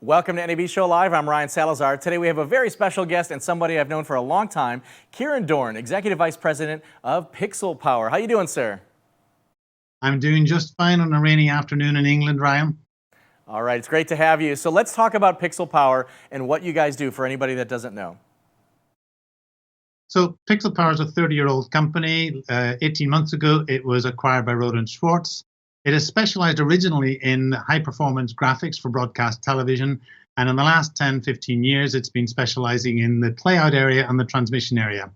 Welcome to NAB Show Live. I'm Ryan Salazar. Today we have a very special guest and somebody I've known for a long time, Ciaran Doran, Executive Vice President of Pixel Power. How you doing, sir? I'm doing just fine on a rainy afternoon in England, Ryan. All right, it's great to have you. So let's talk about Pixel Power and what you guys do for anybody that doesn't know. So Pixel Power is a 30-year-old company. 18 months ago, it was acquired by Rohde Schwarz. It is specialized originally in high-performance graphics for broadcast television, and in the last 10, 15 years, it's been specializing in the playout area and the transmission area.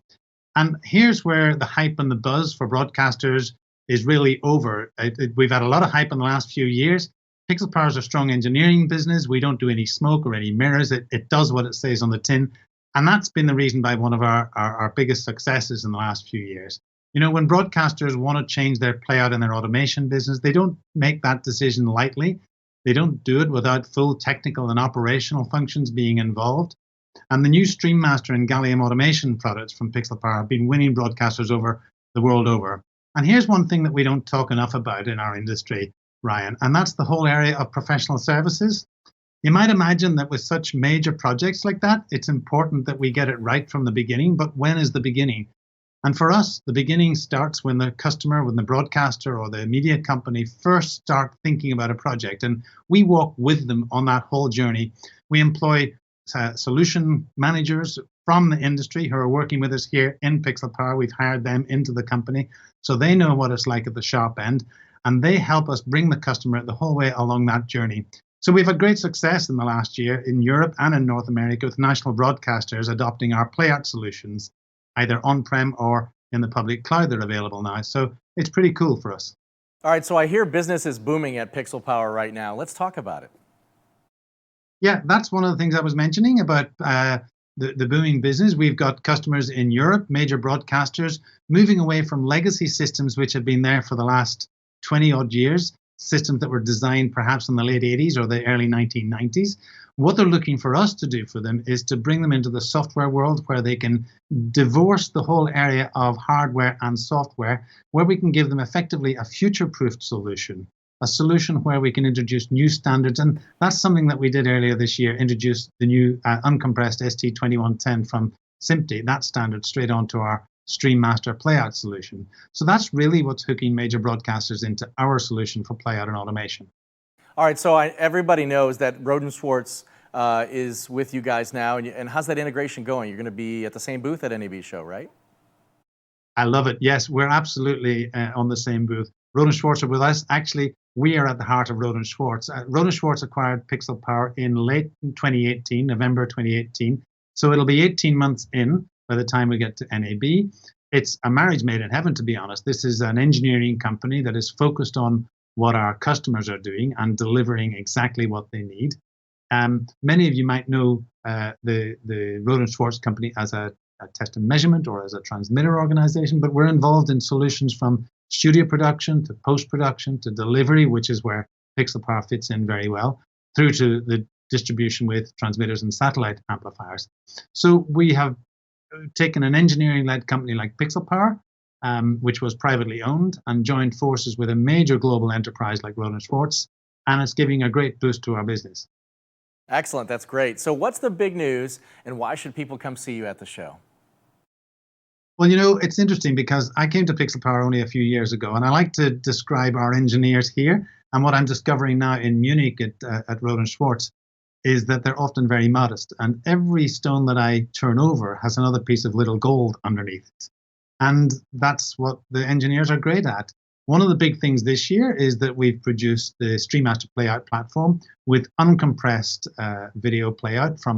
And here's where the hype and the buzz for broadcasters is really over. We've had a lot of hype in the last few years. Pixel Power is a strong engineering business. We don't do any smoke or any mirrors. It does what it says on the tin. And that's been the reason by one of our biggest successes in the last few years. You know, when broadcasters want to change their playout and their automation business, they don't make that decision lightly. They don't do it without full technical and operational functions being involved. And the new StreamMaster and Gallium automation products from Pixel Power have been winning broadcasters over the world over. And here's one thing that we don't talk enough about in our industry, Ryan, and that's the whole area of professional services. You might imagine that with such major projects like that, it's important that we get it right from the beginning, but when is the beginning? And for us, the beginning starts when the customer, when the broadcaster or the media company first start thinking about a project. And we walk with them on that whole journey. We employ solution managers from the industry who are working with us here in Pixel Power. We've hired them into the company, so they know what it's like at the sharp end, and they help us bring the customer the whole way along that journey. So we've had great success in the last year in Europe and in North America with national broadcasters adopting our playout solutions, either on-prem or in the public cloud they're available now. So it's pretty cool for us. All right, so I hear business is booming at Pixel Power right now. Let's talk about it. Yeah, that's one of the things I was mentioning about the booming business. We've got customers in Europe, major broadcasters, moving away from legacy systems which have been there for the last 20-odd years, systems that were designed perhaps in the late 80s or the early 1990s. What they're looking for us to do for them is to bring them into the software world where they can divorce the whole area of hardware and software, where we can give them effectively a future-proofed solution, a solution where we can introduce new standards. And that's something that we did earlier this year, introduce the new uncompressed ST2110 from SMPTE, that standard, straight onto our StreamMaster playout solution. So that's really what's hooking major broadcasters into our solution for playout and automation. All right, so everybody knows that Rohde Schwarz is with you guys now, and how's that integration going? You're going to be at the same booth at NAB Show, right? I love it. Yes, we're absolutely on the same booth. Rona Schwartz are with us. Actually, we are at the heart of Rohde Schwarz. Rohde Schwarz acquired Pixel Power in late 2018, November 2018. So it'll be 18 months in by the time we get to NAB. It's a marriage made in heaven, to be honest. This is an engineering company that is focused on what our customers are doing and delivering exactly what they need. Many of you might know the Rohde Schwarz company as a test and measurement or as a transmitter organization, but we're involved in solutions from studio production to post-production to delivery, which is where Pixel Power fits in very well, through to the distribution with transmitters and satellite amplifiers. So we have taken an engineering-led company like Pixel Power, which was privately owned, and joined forces with a major global enterprise like Rona Schwartz, and it's giving a great boost to our business. Excellent, that's great. So what's the big news, and why should people come see you at the show? Well, you know, it's interesting because I came to Pixel Power only a few years ago, and I like to describe our engineers here, and what I'm discovering now in Munich at Rohde Schwarz is that they're often very modest, and every stone that I turn over has another piece of little gold underneath it. And that's what the engineers are great at. One of the big things this year is that we've produced the StreamMaster Playout platform with uncompressed video playout for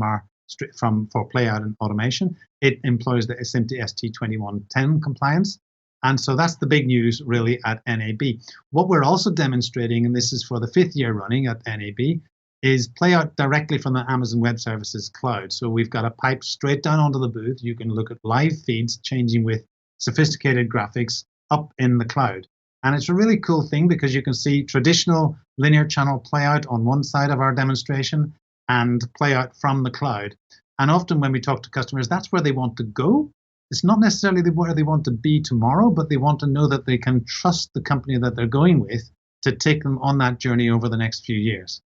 playout and automation. It employs the SMPTE ST2110 compliance. And so that's the big news really at NAB. What we're also demonstrating, and this is for the 5th year running at NAB, is playout directly from the Amazon Web Services cloud. So we've got a pipe straight down onto the booth. You can look at live feeds changing with sophisticated graphics up in the cloud. And it's a really cool thing because you can see traditional linear channel playout on one side of our demonstration and playout from the cloud. And often when we talk to customers, that's where they want to go. It's not necessarily where they want to be tomorrow, but they want to know that they can trust the company that they're going with to take them on that journey over the next few years.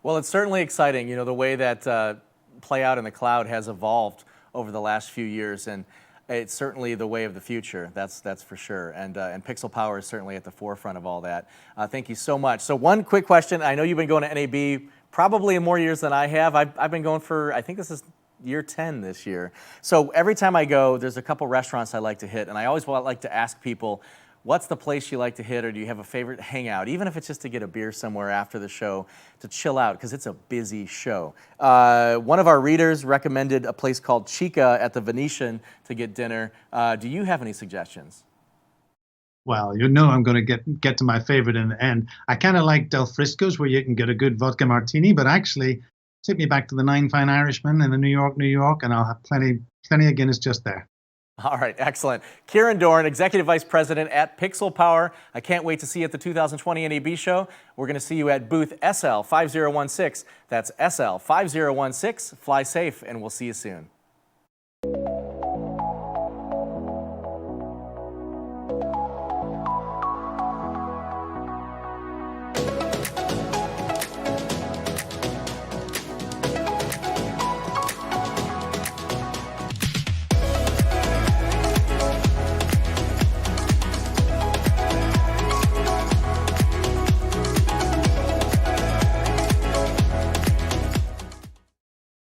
Well, it's certainly exciting, you know, the way that play out in the cloud has evolved over the last few years, and it's certainly the way of the future. That's for sure. And Pixel Power is certainly at the forefront of all that. Thank you so much. So one quick question. I know you've been going to NAB probably more years than I have. I've been going for, I think this is year 10 this year. So every time I go, there's a couple restaurants I like to hit, and I always like to ask people, what's the place you like to hit, or do you have a favorite hangout, even if it's just to get a beer somewhere after the show to chill out, because it's a busy show. One of our readers recommended a place called Chica at the Venetian to get dinner. Do you have any suggestions? Well, you know I'm going to get to my favorite in the end. I kind of like Del Frisco's, where you can get a good vodka martini, but actually take me back to the Nine Fine Irishmen in the New York, and I'll have plenty of Guinness just there. All right, excellent. Ciaran Doran, Executive Vice President at Pixel Power. I can't wait to see you at the 2020 NAB show. We're going to see you at booth SL5016. That's SL5016. Fly safe, and we'll see you soon.